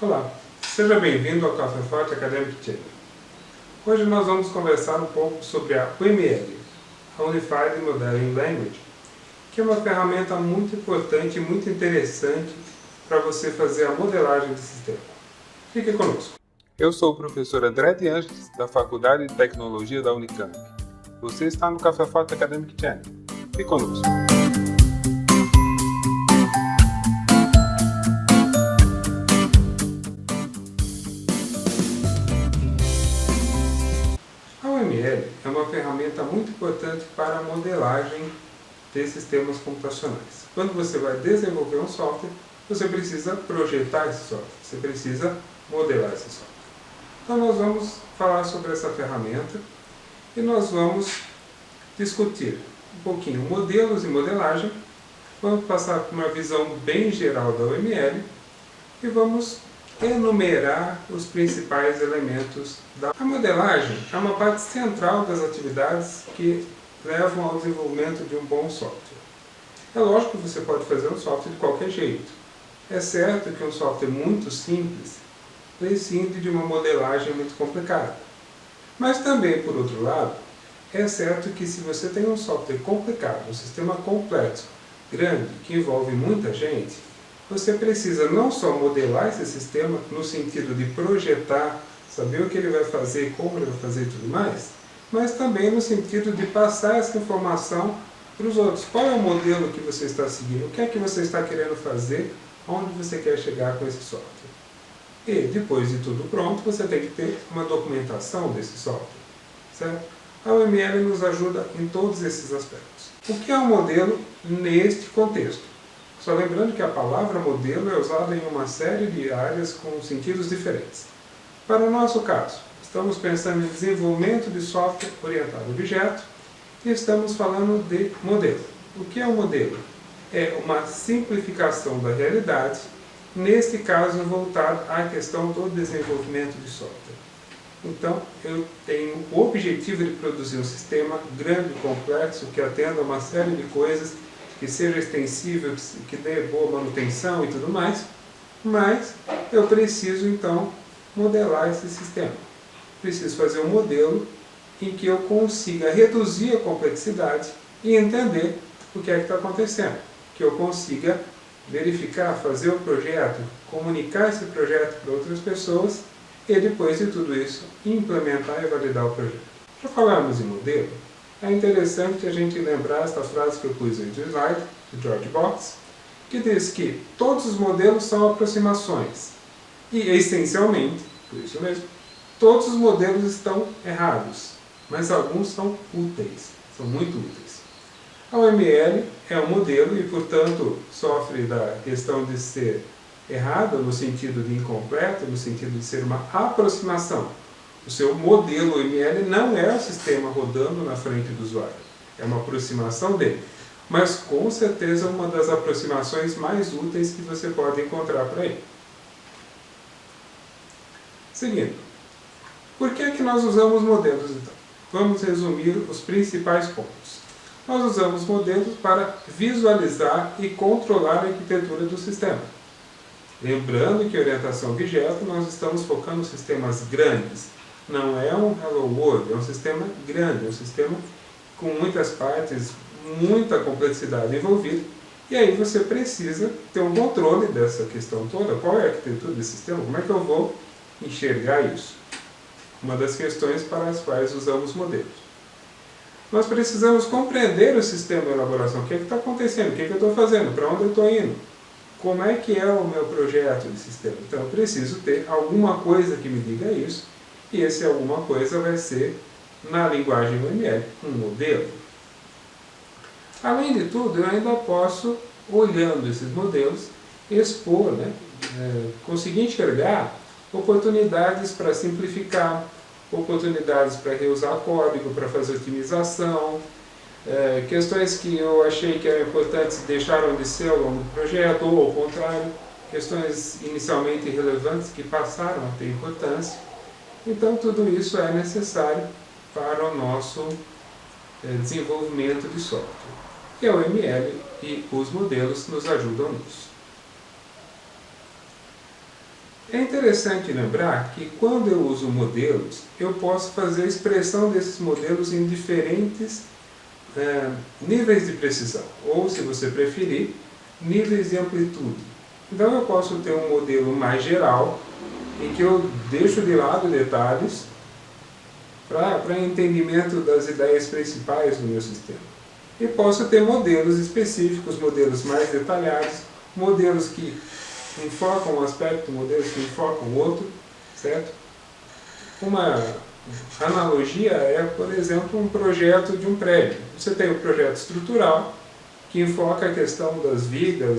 Olá, seja bem-vindo ao Café Forte Academic Channel. Hoje nós vamos conversar um pouco sobre a UML, a Unified Modeling Language, que é uma ferramenta muito importante e muito interessante para você fazer a modelagem de sistema. Fique conosco. Eu sou o professor André de Anjos, da Faculdade de Tecnologia da Unicamp. Você está no Café Forte Academic Channel. Fique conosco. A UML é uma ferramenta muito importante para a modelagem de sistemas computacionais. Quando você vai desenvolver um software, você precisa projetar esse software, você precisa modelar esse software. Então nós vamos falar sobre essa ferramenta e nós vamos discutir um pouquinho modelos e modelagem, vamos passar por uma visão bem geral da UML e vamos enumerar os principais elementos da modelagem. É uma parte central das atividades que levam ao desenvolvimento de um bom software. É lógico que você pode fazer um software de qualquer jeito. É certo que um software muito simples prescinde de uma modelagem muito complicada. Mas também, por outro lado, é certo que se você tem um software complicado, um sistema complexo, grande, que envolve muita gente, você precisa não só modelar esse sistema no sentido de projetar, saber o que ele vai fazer, como ele vai fazer e tudo mais, mas também no sentido de passar essa informação para os outros. Qual é o modelo que você está seguindo? O que é que você está querendo fazer? Onde você quer chegar com esse software? E depois de tudo pronto, você tem que ter uma documentação desse software, certo? A UML nos ajuda em todos esses aspectos. O que é um modelo neste contexto? Só lembrando que a palavra modelo é usada em uma série de áreas com sentidos diferentes. Para o nosso caso, estamos pensando em desenvolvimento de software orientado a objeto e estamos falando de modelo. O que é um modelo? É uma simplificação da realidade, neste caso voltado à questão do desenvolvimento de software. Então, eu tenho o objetivo de produzir um sistema grande, complexo, que atenda a uma série de coisas, que seja extensível, que dê boa manutenção e tudo mais, mas eu preciso então modelar esse sistema. Preciso fazer um modelo em que eu consiga reduzir a complexidade e entender o que é que está acontecendo, que eu consiga verificar, fazer o projeto, comunicar esse projeto para outras pessoas e depois de tudo isso implementar e validar o projeto. Para falarmos em modelo, é interessante a gente lembrar esta frase que eu pus aí do slide, de George Box, que diz que todos os modelos são aproximações e, essencialmente, por isso mesmo, todos os modelos estão errados, mas alguns são úteis, são muito úteis. A UML é um modelo e, portanto, sofre da questão de ser errado no sentido de incompleto, no sentido de ser uma aproximação. O seu modelo UML não é o sistema rodando na frente do usuário, é uma aproximação dele. Mas com certeza uma das aproximações mais úteis que você pode encontrar por aí. Seguindo, por que é que nós usamos modelos então? Vamos resumir os principais pontos. Nós usamos modelos para visualizar e controlar a arquitetura do sistema. Lembrando que a orientação a objeto nós estamos focando em sistemas grandes. Não é um Hello World, é um sistema grande, é um sistema com muitas partes, muita complexidade envolvida. E aí você precisa ter um controle dessa questão toda. Qual é a arquitetura desse sistema? Como é que eu vou enxergar isso? Uma das questões para as quais usamos modelos. Nós precisamos compreender o sistema de elaboração. O que é que está acontecendo? O que é que eu estou fazendo? Para onde eu estou indo? Como é que é o meu projeto de sistema? Então eu preciso ter alguma coisa que me diga isso. E esse alguma coisa vai ser, na linguagem UML, um modelo. Além de tudo, eu ainda posso, olhando esses modelos, expor, conseguir enxergar oportunidades para simplificar, oportunidades para reusar código, para fazer otimização, questões que eu achei que eram importantes deixaram de ser ao longo do projeto, ou ao contrário, questões inicialmente irrelevantes que passaram a ter importância. Então tudo isso é necessário para o nosso desenvolvimento de software. E a UML e os modelos nos ajudam nisso. É interessante lembrar que quando eu uso modelos, eu posso fazer a expressão desses modelos em diferentes níveis de precisão, ou, se você preferir, níveis de amplitude. Então eu posso ter um modelo mais geral, em que eu deixo de lado detalhes para entendimento das ideias principais do meu sistema. E posso ter modelos específicos, modelos mais detalhados, modelos que enfocam um aspecto, modelos que enfocam outro, certo? Uma analogia é, por exemplo, um projeto de um prédio. Você tem o projeto estrutural, que enfoca a questão das vigas,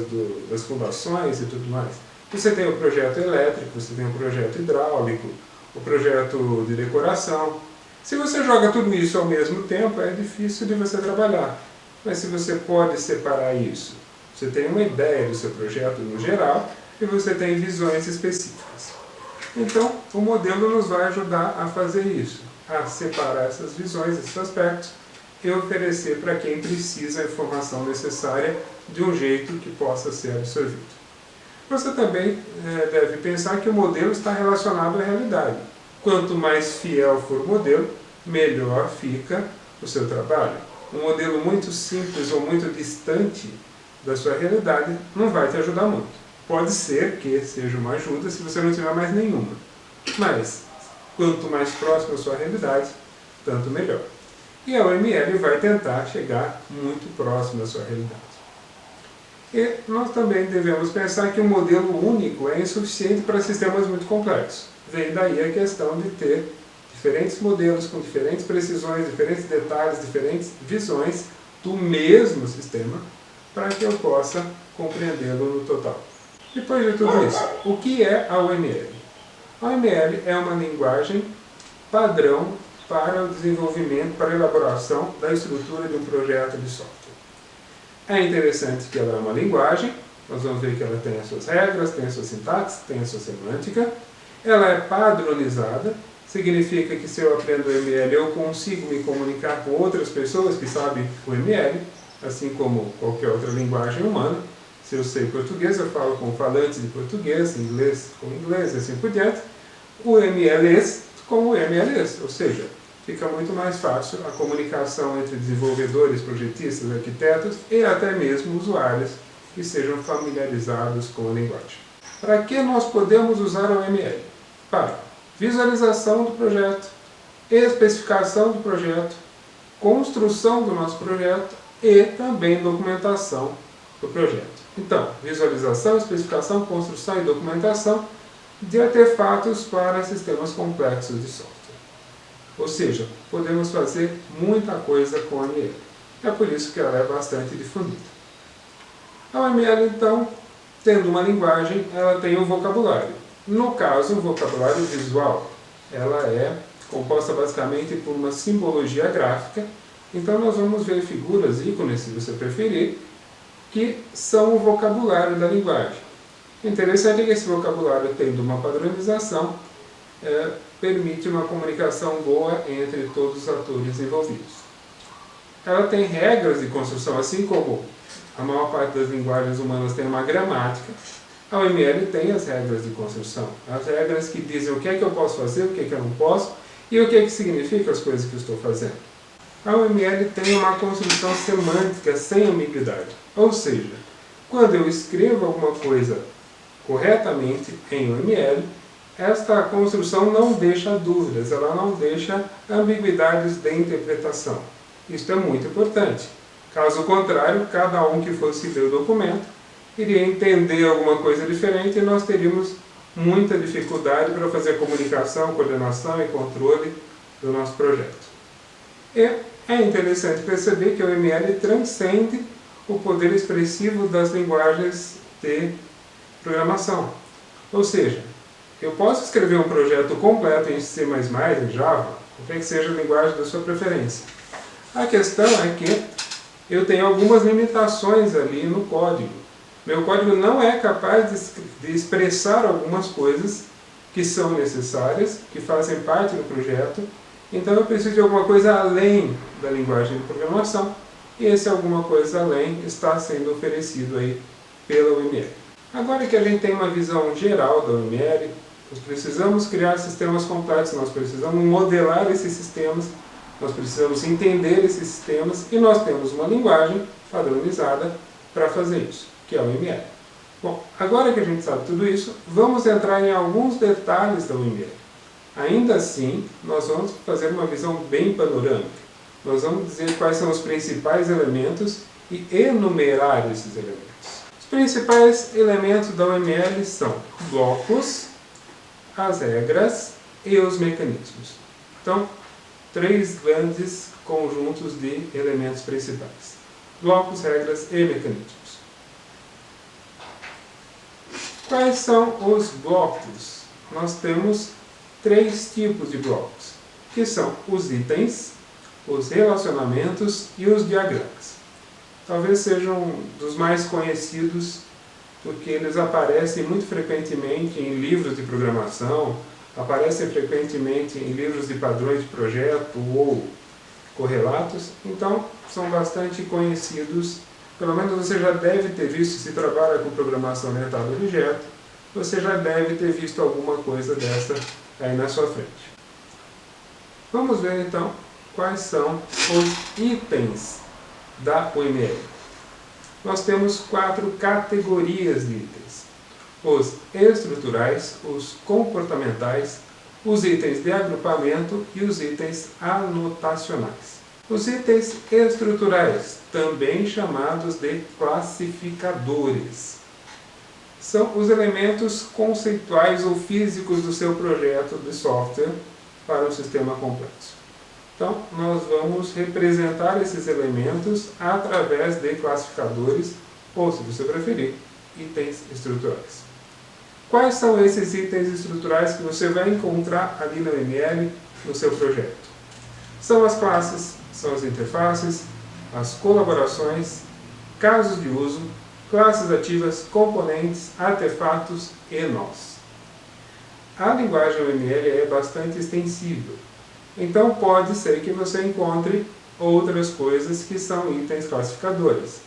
das fundações e tudo mais. Você tem o projeto elétrico, você tem o projeto hidráulico, o projeto de decoração. Se você joga tudo isso ao mesmo tempo, é difícil de você trabalhar. Mas se você pode separar isso, você tem uma ideia do seu projeto no geral e você tem visões específicas. Então, o modelo nos vai ajudar a fazer isso, a separar essas visões, esses aspectos, e oferecer para quem precisa a informação necessária de um jeito que possa ser absorvido. Você também deve pensar que o modelo está relacionado à realidade. Quanto mais fiel for o modelo, melhor fica o seu trabalho. Um modelo muito simples ou muito distante da sua realidade não vai te ajudar muito. Pode ser que seja uma ajuda se você não tiver mais nenhuma. Mas, quanto mais próximo à sua realidade, tanto melhor. E a OML vai tentar chegar muito próximo da sua realidade. E nós também devemos pensar que um modelo único é insuficiente para sistemas muito complexos. Vem daí a questão de ter diferentes modelos com diferentes precisões, diferentes detalhes, diferentes visões do mesmo sistema para que eu possa compreendê-lo no total. Depois de tudo isso, o que é a OML? A OML é uma linguagem padrão para o desenvolvimento, para a elaboração da estrutura de um projeto de software. É interessante que ela é uma linguagem, nós vamos ver que ela tem as suas regras, tem a sua sintaxe, tem a sua semântica. Ela é padronizada, significa que se eu aprendo o ML eu consigo me comunicar com outras pessoas que sabem o ML, assim como qualquer outra linguagem humana. Se eu sei português, eu falo com falantes de português, inglês com inglês e assim por diante. O MLês com o MLês, ou seja, fica muito mais fácil a comunicação entre desenvolvedores, projetistas, arquitetos e até mesmo usuários que sejam familiarizados com a linguagem. Para que nós podemos usar a OML? Para visualização do projeto, especificação do projeto, construção do nosso projeto e também documentação do projeto. Então, visualização, especificação, construção e documentação de artefatos para sistemas complexos de software. Ou seja, podemos fazer muita coisa com a OML. É por isso que ela é bastante difundida. A OML, então, tendo uma linguagem, ela tem um vocabulário. No caso, o vocabulário visual, ela é composta basicamente por uma simbologia gráfica. Então nós vamos ver figuras, ícones, se você preferir, que são o vocabulário da linguagem. Interessante é que esse vocabulário, tendo uma padronização, permite uma comunicação boa entre todos os atores envolvidos. Ela tem regras de construção, assim como a maior parte das linguagens humanas tem uma gramática. A OML tem as regras de construção, as regras que dizem o que é que eu posso fazer, o que é que eu não posso e o que é que significa as coisas que eu estou fazendo. A OML tem uma construção semântica sem ambiguidade, ou seja, quando eu escrevo alguma coisa corretamente em OML, esta construção não deixa dúvidas, ela não deixa ambiguidades de interpretação. Isso é muito importante. Caso contrário, cada um que fosse ler o documento iria entender alguma coisa diferente e nós teríamos muita dificuldade para fazer comunicação, coordenação e controle do nosso projeto. E é interessante perceber que o OML transcende o poder expressivo das linguagens de programação. Ou seja, eu posso escrever um projeto completo em C++, em Java, qualquer que seja a linguagem da sua preferência. A questão é que eu tenho algumas limitações ali no código. Meu código não é capaz de expressar algumas coisas que são necessárias, que fazem parte do projeto. Então eu preciso de alguma coisa além da linguagem de programação. E esse alguma coisa além está sendo oferecido aí pela OML. Agora que a gente tem uma visão geral da UML, nós precisamos criar sistemas complexos, nós precisamos modelar esses sistemas, nós precisamos entender esses sistemas e nós temos uma linguagem padronizada para fazer isso, que é a UML. Bom, agora que a gente sabe tudo isso, vamos entrar em alguns detalhes da UML. Ainda assim, nós vamos fazer uma visão bem panorâmica. Nós vamos dizer quais são os principais elementos e enumerar esses elementos. Os principais elementos da UML são blocos, as regras e os mecanismos. Então, 3 grandes conjuntos de elementos principais: blocos, regras e mecanismos. Quais são os blocos? Nós temos 3 tipos de blocos, que são os itens, os relacionamentos e os diagramas. Talvez sejam dos mais conhecidos, porque eles aparecem muito frequentemente em livros de programação, aparecem frequentemente em livros de padrões de projeto ou correlatos, então são bastante conhecidos. Pelo menos você já deve ter visto, se trabalha com programação orientada a objeto, você já deve ter visto alguma coisa dessa aí na sua frente. Vamos ver então quais são os itens da UML. Nós temos 4 categorias de itens: os estruturais, os comportamentais, os itens de agrupamento e os itens anotacionais. Os itens estruturais, também chamados de classificadores, são os elementos conceituais ou físicos do seu projeto de software para um sistema complexo. Então, nós vamos representar esses elementos através de classificadores, ou, se você preferir, itens estruturais. Quais são esses itens estruturais que você vai encontrar ali na UML, no seu projeto? São as classes, são as interfaces, as colaborações, casos de uso, classes ativas, componentes, artefatos e nós. A linguagem UML é bastante extensível, então pode ser que você encontre outras coisas que são itens classificadores,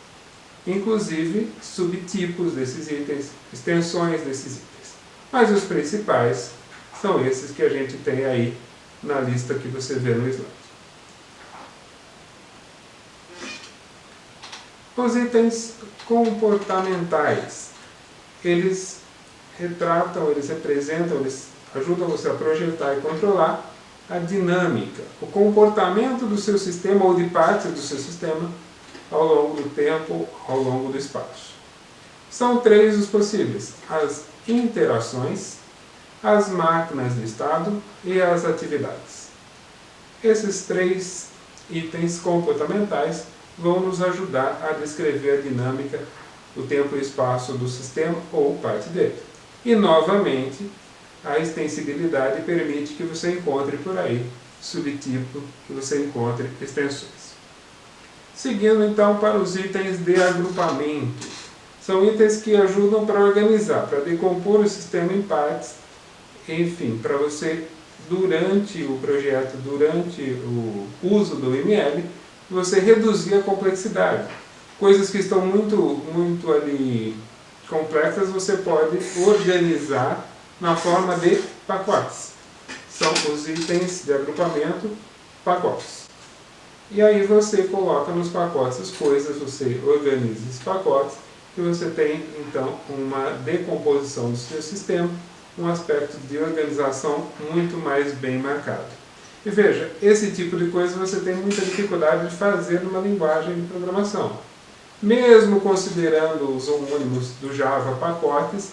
inclusive subtipos desses itens, extensões desses itens. Mas os principais são esses que a gente tem aí na lista que você vê no slide. Os itens comportamentais, eles retratam, eles representam, eles ajudam você a projetar e controlar a dinâmica, o comportamento do seu sistema ou de partes do seu sistema ao longo do tempo, ao longo do espaço. São 3 os possíveis: as interações, as máquinas de estado e as atividades. Esses 3 itens comportamentais vão nos ajudar a descrever a dinâmica, o tempo e o espaço do sistema ou parte dele. E, novamente, a extensibilidade permite que você encontre por aí subtipo, que você encontre extensões. Seguindo então para os itens de agrupamento. São itens que ajudam para organizar, para decompor o sistema em partes, enfim, para você, durante o projeto, durante o uso do UML, você reduzir a complexidade. Coisas que estão muito ali complexas, você pode organizar na forma de pacotes. São os itens de agrupamento, pacotes. E aí você coloca nos pacotes as coisas, você organiza esses pacotes, e você tem então uma decomposição do seu sistema, um aspecto de organização muito mais bem marcado. E veja, esse tipo de coisa você tem muita dificuldade de fazer numa linguagem de programação. Mesmo considerando os homônimos do Java pacotes,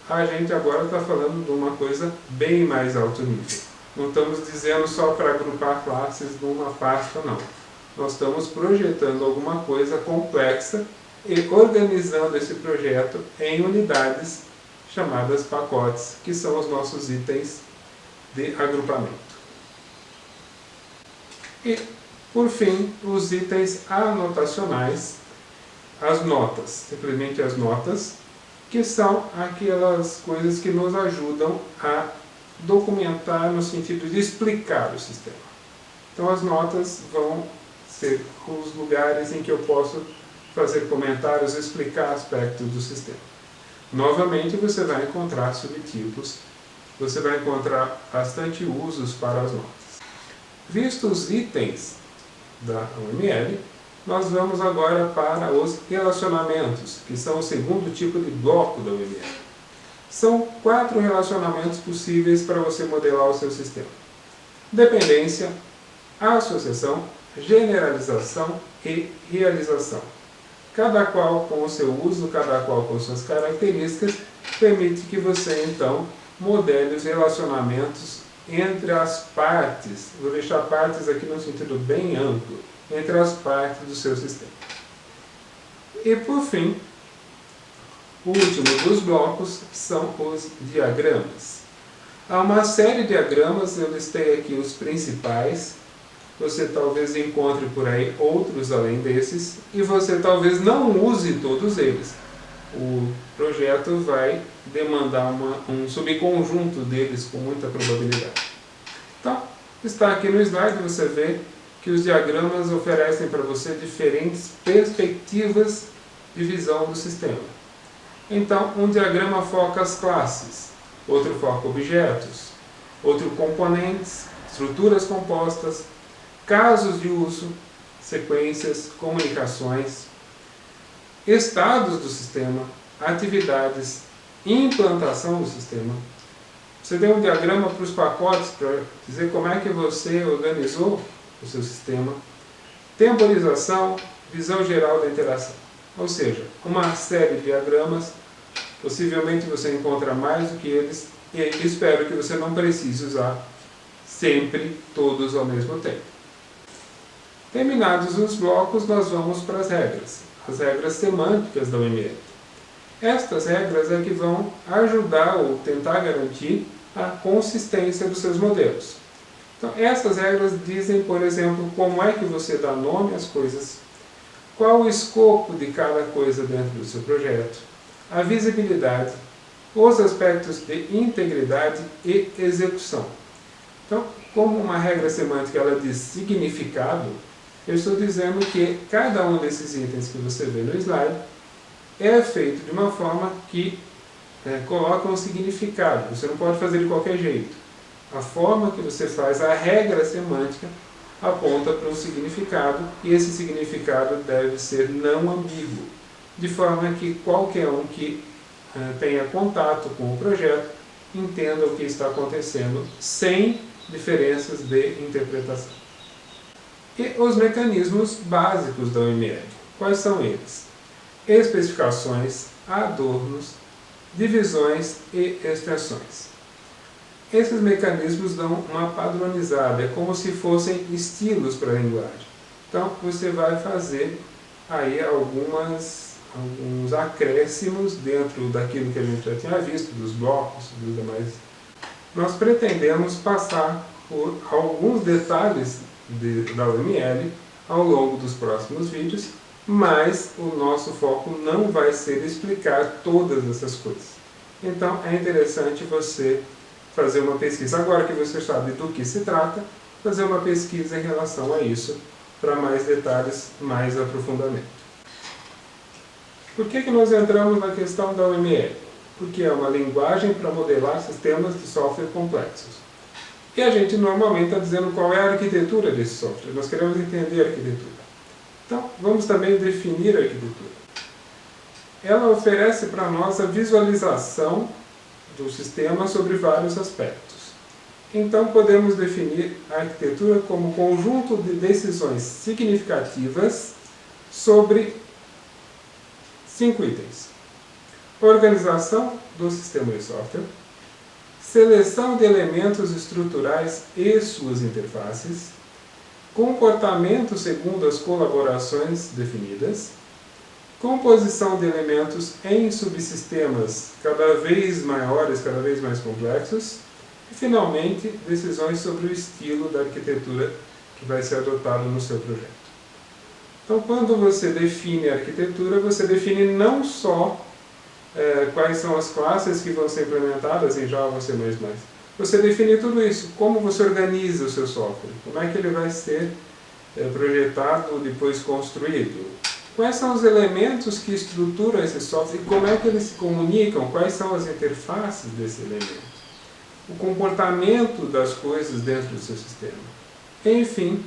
a gente agora está falando de uma coisa bem mais alto nível. Não estamos dizendo só para agrupar classes numa pasta, não. Nós estamos projetando alguma coisa complexa e organizando esse projeto em unidades chamadas pacotes, que são os nossos itens de agrupamento. E, por fim, os itens anotacionais, as notas, simplesmente as notas, que são aquelas coisas que nos ajudam a documentar no sentido de explicar o sistema. Então as notas vão ser os lugares em que eu posso fazer comentários, explicar aspectos do sistema. Novamente você vai encontrar subtipos, você vai encontrar bastante usos para as notas. Vistos os itens da UML, nós vamos agora para os relacionamentos, que são o segundo tipo de bloco da UML. São 4 relacionamentos possíveis para você modelar o seu sistema: dependência, associação, generalização e realização. Cada qual com o seu uso, cada qual com suas características, permite que você então modele os relacionamentos entre as partes. Vou deixar partes aqui no sentido bem amplo, entre as partes do seu sistema. E por fim, o último dos blocos são os diagramas. Há uma série de diagramas, eu listei aqui os principais. Você talvez encontre por aí outros além desses, e você talvez não use todos eles. O projeto vai demandar um subconjunto deles com muita probabilidade. Então, está aqui no slide, você vê que os diagramas oferecem para você diferentes perspectivas de visão do sistema. Então, um diagrama foca as classes, outro foca objetos, outro componentes, estruturas compostas, casos de uso, sequências, comunicações, estados do sistema, atividades, implantação do sistema. Você tem um diagrama para os pacotes para dizer como é que você organizou o seu sistema, temporização, visão geral da interação. Ou seja, uma série de diagramas, possivelmente você encontra mais do que eles, e espero que você não precise usar sempre todos ao mesmo tempo. Terminados os blocos, nós vamos para as regras semânticas da UML. Estas regras é que vão ajudar ou tentar garantir a consistência dos seus modelos. Então, essas regras dizem, por exemplo, como é que você dá nome às coisas, qual o escopo de cada coisa dentro do seu projeto, a visibilidade, os aspectos de integridade e execução. Então, como uma regra semântica ela diz significado, eu estou dizendo que cada um desses itens que você vê no slide é feito de uma forma que coloca um significado. Você não pode fazer de qualquer jeito. A forma que você faz, a regra semântica, aponta para um significado, e esse significado deve ser não ambíguo, de forma que qualquer um que tenha contato com o projeto entenda o que está acontecendo sem diferenças de interpretação. E os mecanismos básicos da UML. Quais são eles? Especificações, adornos, divisões e extensões. Esses mecanismos dão uma padronizada, é como se fossem estilos para a linguagem. Então, você vai fazer aí alguns acréscimos dentro daquilo que a gente já tinha visto, dos blocos e dos demais. Nós pretendemos passar por alguns detalhes da UML ao longo dos próximos vídeos, mas o nosso foco não vai ser explicar todas essas coisas. Então é interessante você fazer uma pesquisa, agora que você sabe do que se trata, fazer uma pesquisa em relação a isso, para mais detalhes, mais aprofundamento. Por que nós entramos na questão da UML? Porque é uma linguagem para modelar sistemas de software complexos. E a gente normalmente está dizendo qual é a arquitetura desse software. Nós queremos entender a arquitetura. Então, vamos também definir a arquitetura. Ela oferece para nós a visualização do sistema sobre vários aspectos. Então, podemos definir a arquitetura como conjunto de decisões significativas sobre 5 itens: organização do sistema de software, seleção de elementos estruturais e suas interfaces, comportamento segundo as colaborações definidas, composição de elementos em subsistemas cada vez maiores, cada vez mais complexos, e, finalmente, decisões sobre o estilo da arquitetura que vai ser adotado no seu projeto. Então, quando você define a arquitetura, você define não só quais são as classes que vão ser implementadas em Java ou C++. Você define tudo isso, como você organiza o seu software, como é que ele vai ser projetado, depois construído, Quais são os elementos que estruturam esse software e como é que eles se comunicam? Quais são as interfaces desse elemento? O comportamento das coisas dentro do seu sistema. Enfim,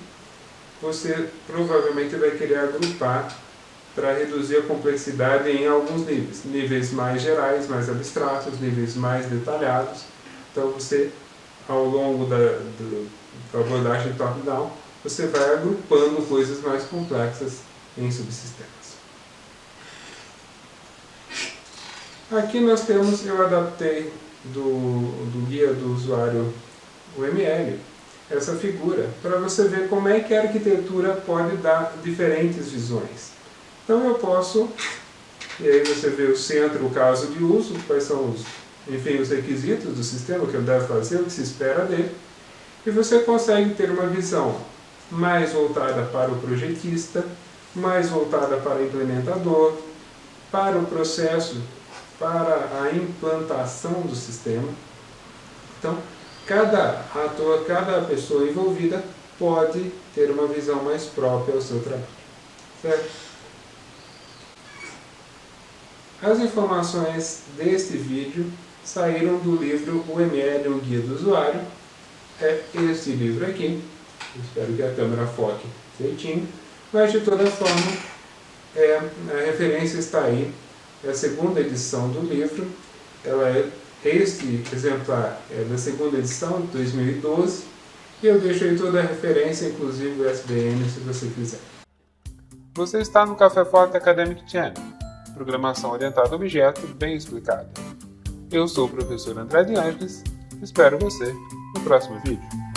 você provavelmente vai querer agrupar para reduzir a complexidade em alguns níveis. Níveis mais gerais, mais abstratos, níveis mais detalhados. Então você, ao longo da abordagem top-down, você vai agrupando coisas mais complexas em subsistemas. Aqui nós temos, eu adaptei do guia do usuário UML, essa figura, para você ver como é que a arquitetura pode dar diferentes visões. Então eu posso, e aí você vê o centro, o caso de uso, quais são os requisitos do sistema, o que eu devo fazer, o que se espera dele, e você consegue ter uma visão mais voltada para o projetista, mais voltada para o implementador, para o processo, para a implantação do sistema. Então, cada ator, cada pessoa envolvida pode ter uma visão mais própria ao seu trabalho. Certo? As informações deste vídeo saíram do livro UML, o Guia do Usuário. É esse livro aqui. Espero que a câmera foque certinho. Mas, de toda forma, a referência está aí. É a segunda edição do livro. Este exemplar é da segunda edição, de 2012. E eu deixo aí toda a referência, inclusive o SBN, se você quiser. Você está no Café Forte Academic Channel. Programação orientada a objeto, bem explicada. Eu sou o professor André de Ângeles. Espero você no próximo vídeo.